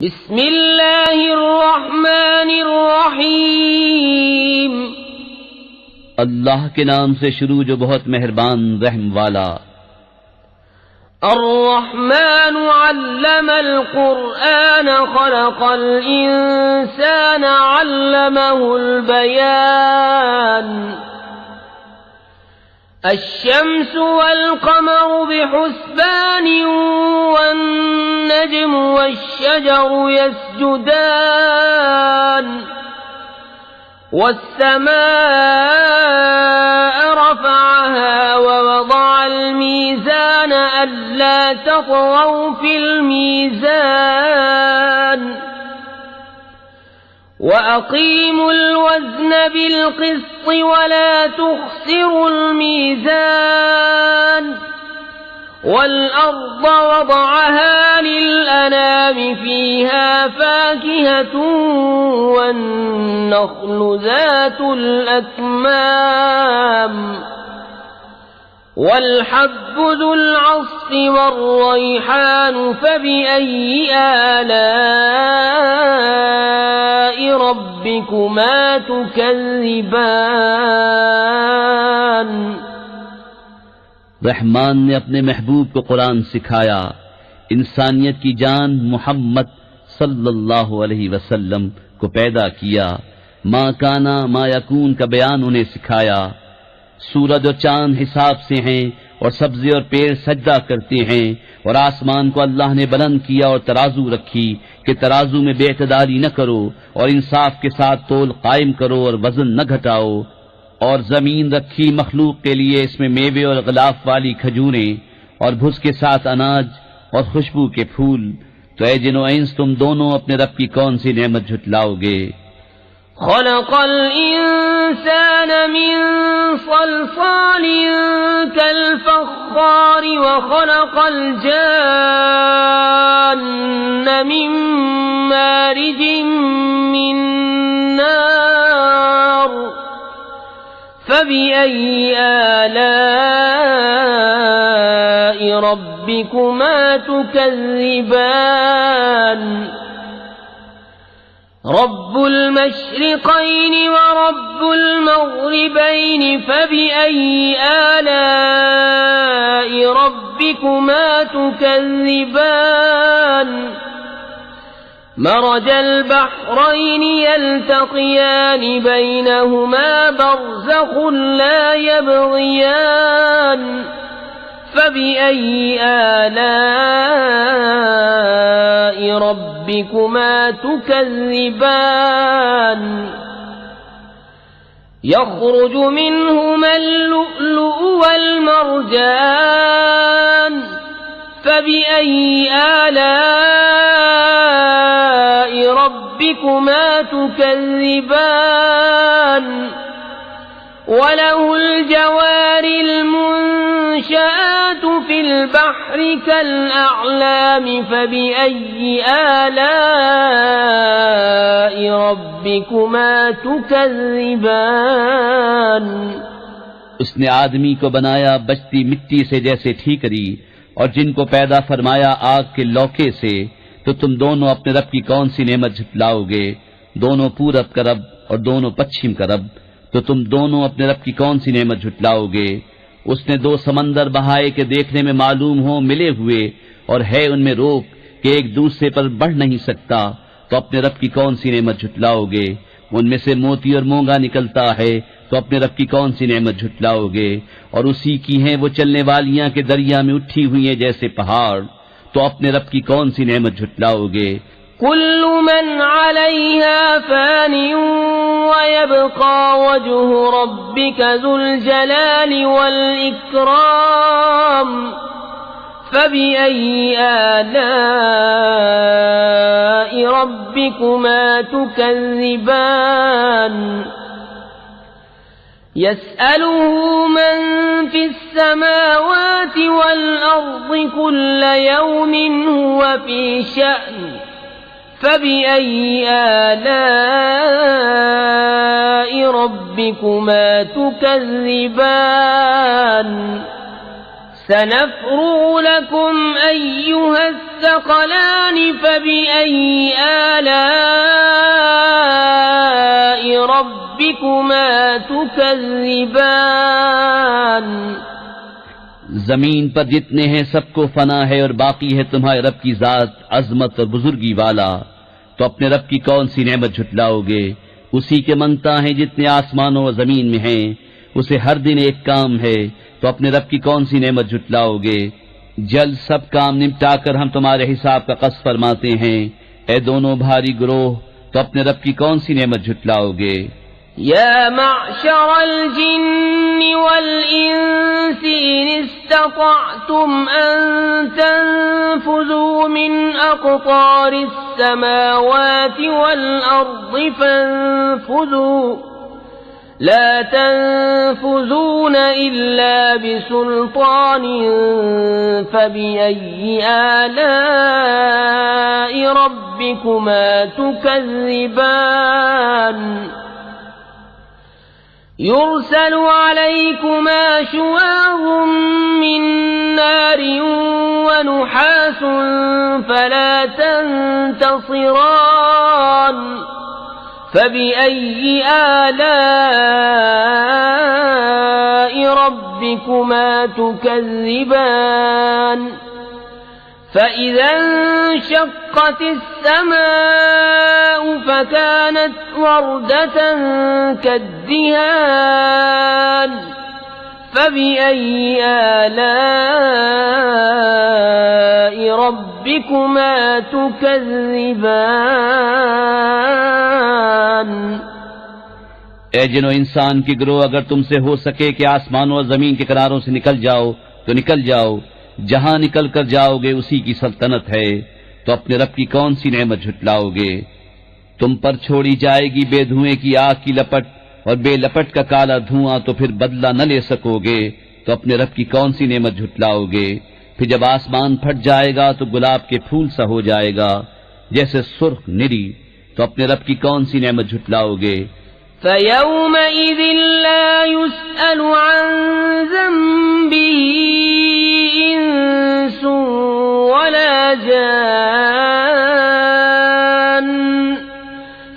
बिस्मिल्लाहिर्रहमानिर्रहीम। अल्लाह के नाम से शुरू जो बहुत मेहरबान रहम वाला। अर्रहमानु अल्लमल कुरआन खलक़ल इंसान अल्लमहुल बयान। अश्शम्सु वल क़मरु बिहुस्बान वन्नज्मु वश्शजरु यस्जुदान। वस्समाअ रफ़अहा ववضअल मीज़ान अल्ला तग़ौ फ़िल मीज़ान। वअक़ीमुल वज़्न बिलक़िस्ति वला तुख़्सिरुल मीज़ान। वल्अर्ض वضعها लिलअनाम फ़ीहा फ़ाकिहة वन्नख़्लु ज़ातुल अक्माम। वल्हब्बु ज़ुल अस्फ़ि वर्रैहान फ़बिअय्यि आलाइ रब्बिकुमा तुकज़्ज़िबान। रहमान ने अपने महबूब को कुरान सिखाया, इंसानियत की जान मोहम्मद सल्लल्लाहु अलैहि वसल्लम को पैदा किया। माँ काना मा यकून का बयान उन्हें सिखाया। सूरज और चांद हिसाब से हैं और सब्ज़े और पेड़ सजदा करते हैं। और आसमान को अल्लाह ने बुलंद किया और तराजू रखी कि तराजू में बेइतदारी न करो और इंसाफ के साथ तोल कायम करो और वजन न घटाओ। और जमीन रखी मखलूक के लिए, इसमें मेवे और ग़िलाफ वाली खजूरें और भुस के साथ अनाज और खुशबू के फूल। तो ऐ जिनो इंस तुम दोनों अपने रब की कौन सी नेमत झुटलाओगे। खलक़ल इंसान मिन सलसालिन कल फ़ख़्ख़ार व खलक़ल जान्न मिन मारिजिन मिन नार। फ़बिअय्यि आलाइ रब्बिकुमा तुकज़्ज़िबान। रब्बुल मशरिक़ैन व रब्बुल मग़रिबैन फ़बिअय्यि आलाइ रब्बिकुमा तुकज़्ज़िबान। मरजल बहरैन यल्तक़ियान बैनहुमा बरज़ख़ुन ला यबग़ियान। फ़बिअय्यि आलाइ रब्बिकुमा तुकज़्ज़िबान। यख़रुजु मिनहुमा अल-लुअ्लुअु वल-मरजान। फ़बिअय्यि आलाइ रब्बिकुमा तुकज़्ज़िबान। वलहुल जवारिल मुंशआतु फ़िल बहरि कल-अअलाम। फ़बिअय्यि आलाइ रब्बिकुमा तुकज़्ज़िबान। उसने आदमी को बनाया बचती मिट्टी से जैसे ठीकरी, और जिनको पैदा फरमाया आग के लौके से। तो तुम दोनों अपने रब की कौन सी नेमत झुटलाओगे। दोनों पूरब का रब और दोनों पश्चिम का रब। तो तुम दोनों अपने रब की कौन सी नेमत झुटलाओगे। उसने दो समंदर बहाए के देखने में मालूम हो मिले हुए, और है उनमें रोक कि एक दूसरे पर बढ़ नहीं सकता। तो अपने रब की कौन सी नेमत झुटलाओगे। उनमें से मोती और मोंगा निकलता है, तो अपने रब की कौन सी नेमत झुटलाओगे। और उसी की हैं वो चलने वालियां के दरिया में उठी हुई हैं जैसे पहाड़। तो अपने रब की कौन सी नेमत झुटलाओगे। कुल्लु मन अलैहा फ़ानिन व यब्क़ा वज्हु रब्बिका ज़ुल जलालि वल इकराम। फ़बिअय्यि आलाइ रब्बिकुमा तुकज़्ज़िबान। यसअलुहु मन फ़िस्समावाति वल-अर्ज़ि कुल्ल यौमिन हुवा फ़ी शअन। फ़बिअय्यि आलाइ रब्बिकुमा तुकज़्ज़िबान। सनफ़्रुग़ु लकुम अय्युहस्सक़लानि फ़बिअय्यि आलाइ रब्बिकुमा तुकज़्ज़िबान। जमीन पर जितने हैं सबको फना है और बाकी है तुम्हारे रब की जात अजमत और बुजुर्गी वाला, तो अपने रब की कौन सी नेमत झुटलाओगे? उसी के मंगता है जितने आसमानों और जमीन में हैं, उसे हर दिन एक काम है, तो अपने रब की कौन सी नेमत झुटलाओगे? जल्द सब काम निपटाकर हम तुम्हारे हिसाब का कस फरमाते हैं। ए दोनों भारी गिरोह, तो अपने रब की कौन सी नेमत झुटलाओगे? या मअशरल जिन्नि वल इंसी इन इस्ततअतुम अन तनफुज़ू मिन अक़तारिस समावाति वल अर्दि फंफुज़ू ला तनफुज़ून इल्ला बिसुल्तान फ़बिअय्यि आलाइ रब्बिकुमा तुकज़्ज़िबान। युरसलु अलैकुमा शुवाज़ मिन नार व नुहास फला तंतसिरान फ़बिअय्यि आलाइ रब्बिकुमा तुकज़्ज़िबान। فإذا انشقت السماء فكانت وردة كالدهان فبأي آلاء ربكما تكذبان। ए जिनो इंसान के गिरोह, अगर तुमसे हो सके कि आसमानों और जमीन के किनारों से निकल जाओ तो निकल जाओ, जहां निकल कर जाओगे उसी की सल्तनत है, तो अपने रब की कौन सी नेमत झुटलाओगे? तुम पर छोड़ी जाएगी बेधुएं की आग की लपट और बेलपट का काला धुआं, तो फिर बदला न ले सकोगे, तो अपने रब की कौन सी नेमत झुटलाओगे? फिर जब आसमान फट जाएगा तो गुलाब के फूल सा हो जाएगा जैसे सुर्ख निरी, तो अपने रब की कौन सी नेमत झुटलाओगे? فَيَوْمَئِذٍ لَا يُسْأَلُ عَن ذَنبِهِ إِنسٌ وَلَا جَانٌّ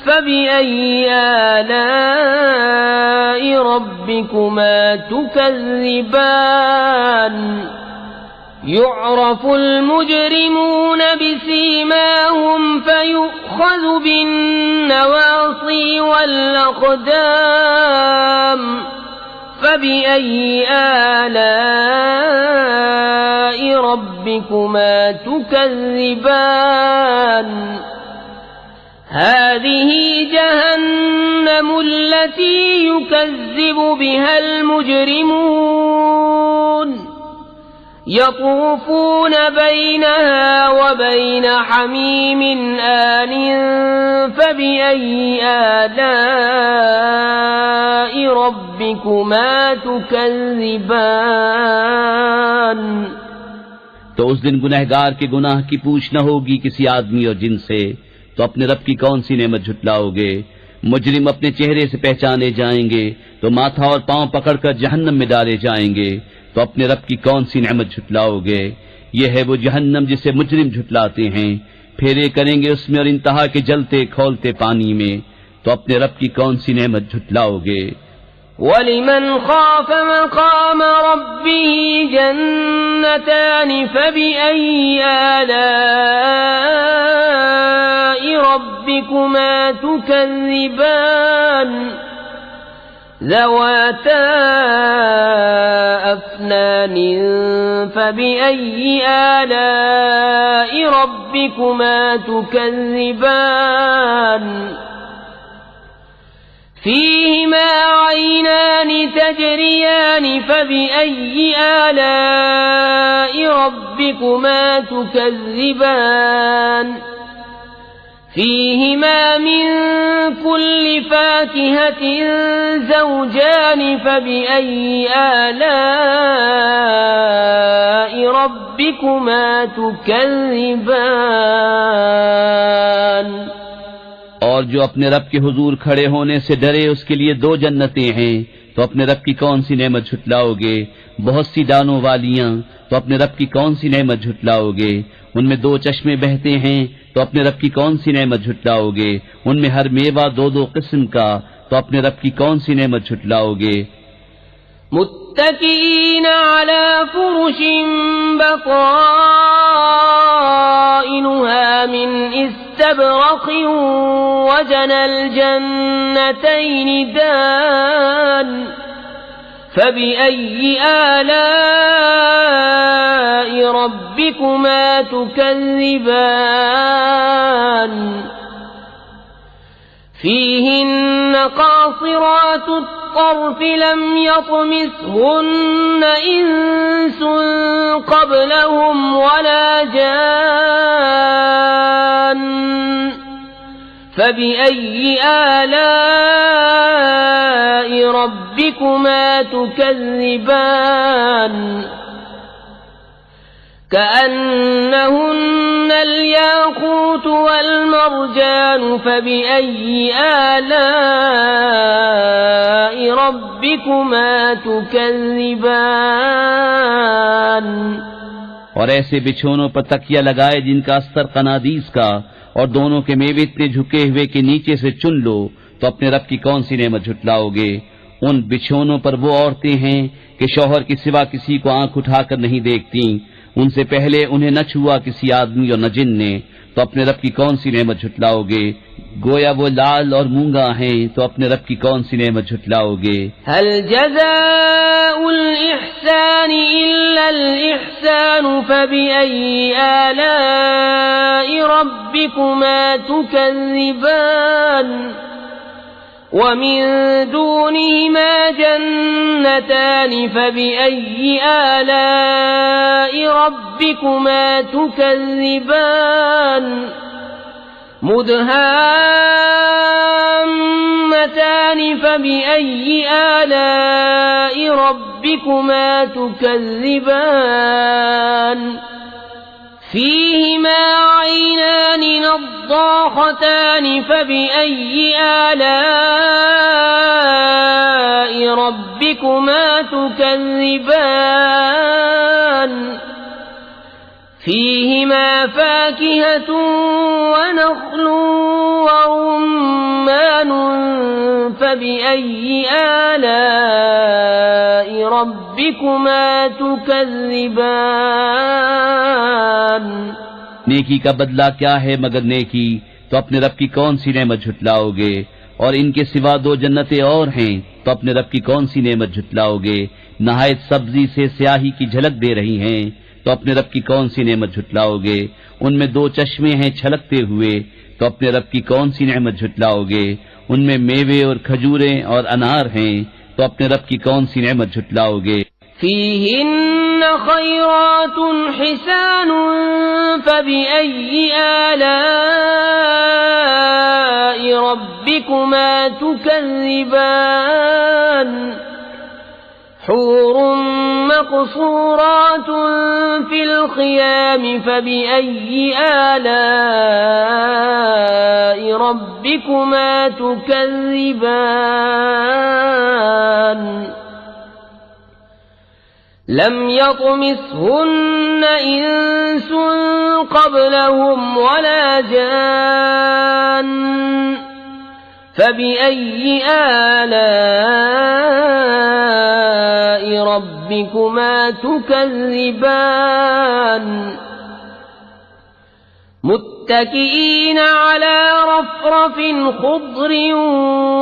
فَبِأَيِّ آلَاءِ رَبِّكُمَا تُكَذِّبَانِ يُعْرَفُ الْمُجْرِمُونَ بِسِيمَاهُمْ فَيُؤْخَذُ بِالنَّوَاصِي وَالْأَقْدَامِ فَبِأَيِّ آلَاءِ رَبِّكُمَا تُكَذِّبَانِ هذه جهنم التي يكذب بها المجرمون يطوفون بينها وبين حميم آن فبأي آلاء ربكما تكذبان। तो उस दिन गुनहगार के गुनाह की पूछ न होगी किसी आदमी और जिन से, तो अपने रब की कौन सी नेमत झुटलाओगे? मुजरिम अपने चेहरे से पहचाने जाएंगे तो माथा और पांव पकड़कर जहन्नम में डाले जाएंगे, तो अपने रब की कौन सी नेमत झुटलाओगे? यह है वो जहन्नम जिसे मुजरिम झुटलाते हैं, फेरे करेंगे उसमें और इंतहा के जलते खौलते पानी में, तो अपने रब की कौन सी नेमत झुटलाओगे? वलिमन खाफ मकाम रब्बिही जन्नतान फबिअय्यि आलाइ रब्बिकुमा तुकज़्ज़िबान ذواتا أفنان فبأي آلاء ربكما تكذبان فيهما عينان تجريان فبأي آلاء ربكما تكذبان فيهما من كل فاكهة زوجان فبأي آلاء ربكما تكذبان। और जो अपने रब के हुजूर खड़े होने से डरे उसके लिए दो जन्नतें हैं, तो अपने रब की कौन सी नेमत झुटलाओगे? बहुत सी डालों वालियां, तो अपने रब की कौन सी नेमत झुटलाओगे। उनमें 2 चश्मे बहते हैं, तो अपने रब की कौन सी नेमत झुटलाओगे। उनमें हर मेवा 2-2 किस्म का, तो अपने रब की कौन सी नेमत झुटलाओगे। मुत्तकीन अला फुरुशिन बताइनुहा मिन इस्तबरक़िन वजनल जन्नतैन दान फबिअय्यि आलाइ रब्बिकुमा तुकज़्ज़िबान فيهن قاصرات الطرف لم يطمثهن إنس قبلهم ولا جان فبأي آلاء ربكما تكذبان كأنهن الياقوت والمرجان فبأي آلاء ربكما تكذبان। और ऐसे बिछोनों पर तकिया लगाए जिनका अस्तर कनादीस का, और दोनों के मेवे इतने झुके हुए कि नीचे से चुन लो, तो अपने रब की कौन सी नेमत झुटलाओगे। उन बिछोनों पर वो औरतें हैं कि शौहर के सिवा किसी को आंख उठाकर नहीं देखती। उनसे पहले उन्हें न छुआ किसी आदमी और न जिन ने, तो अपने रब की कौन सी नेमत झुटलाओगे। गोया वो लाल और मूंगा हैं, तो अपने रब की कौन सी नेमत झुटलाओगे। हल जज़ाउल इहसानी इल्लल इहसान फबिअय्यि आलाइ रब्बिकुमा तुकज़्ज़िबान ومن دونهما جنتان فبأي آلاء ربكما تكذبان مدهامتان فبأي آلاء ربكما تكذبان فيهما عينان نضاختان فبأي آلاء ربكما تكذبان فيهما فاكهة ونخل ورمان فبأي آلاء ربكما تكذبان। नेकी का बदला क्या है मगर नेकी, तो अपने रब की कौन सी नेमत झुटलाओगे। और इनके सिवा 2 जन्नतें और हैं, तो अपने रब की कौन सी नेमत झुटलाओगे। नहायत सब्जी से स्याही की झलक दे रही हैं, तो अपने रब की कौन सी नेमत झुटलाओगे। उनमें 2 चश्मे हैं छलकते हुए, तो अपने रब की कौन सी नेमत झुटलाओगे। उनमें मेवे और खजूरें और अनार हैं, तो अपने रब की कौन सी नेमत झुटलाओगे। فيهن خيرات حسان فبأي آلاء ربكما تكذبان حور مقصورات في الخيام فبأي آلاء ربكما تكذبان لم يطمثهن إنس قبلهم ولا جان فبأي آلاء ربكما تكذبان متكئين على رفرف خضر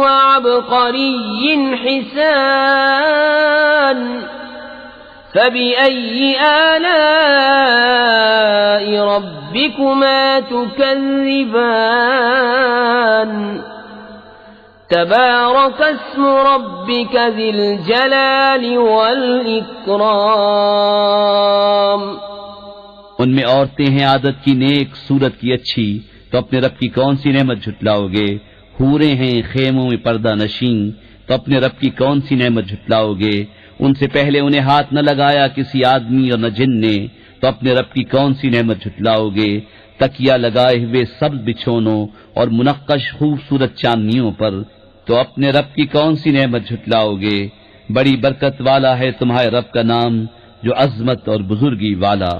وعبقري حسان فبأي آلاء ربكما تكذبان تبارك اسم ربك ذي الجلال والإكرام। उनमें औरतें हैं आदत की नेक, सूरत की अच्छी, तो अपने रब की कौन सी नेमत झुटलाओगे। हूरें हैं खेमों में पर्दा नशीं, तो अपने रब की कौन सी नेमत झुटलाओगे। उनसे पहले उन्हें हाथ न लगाया किसी आदमी और न जिन ने, तो अपने रब की कौन सी नेमत झुटलाओगे। तकिया लगाए हुए सब बिछोनों और मुनक्कश खूबसूरत चांदनियों पर, तो अपने रब की कौन सी नेमत झुटलाओगे। बड़ी बरकत वाला है तुम्हारे रब का नाम जो अजमत और बुजुर्गी वाला।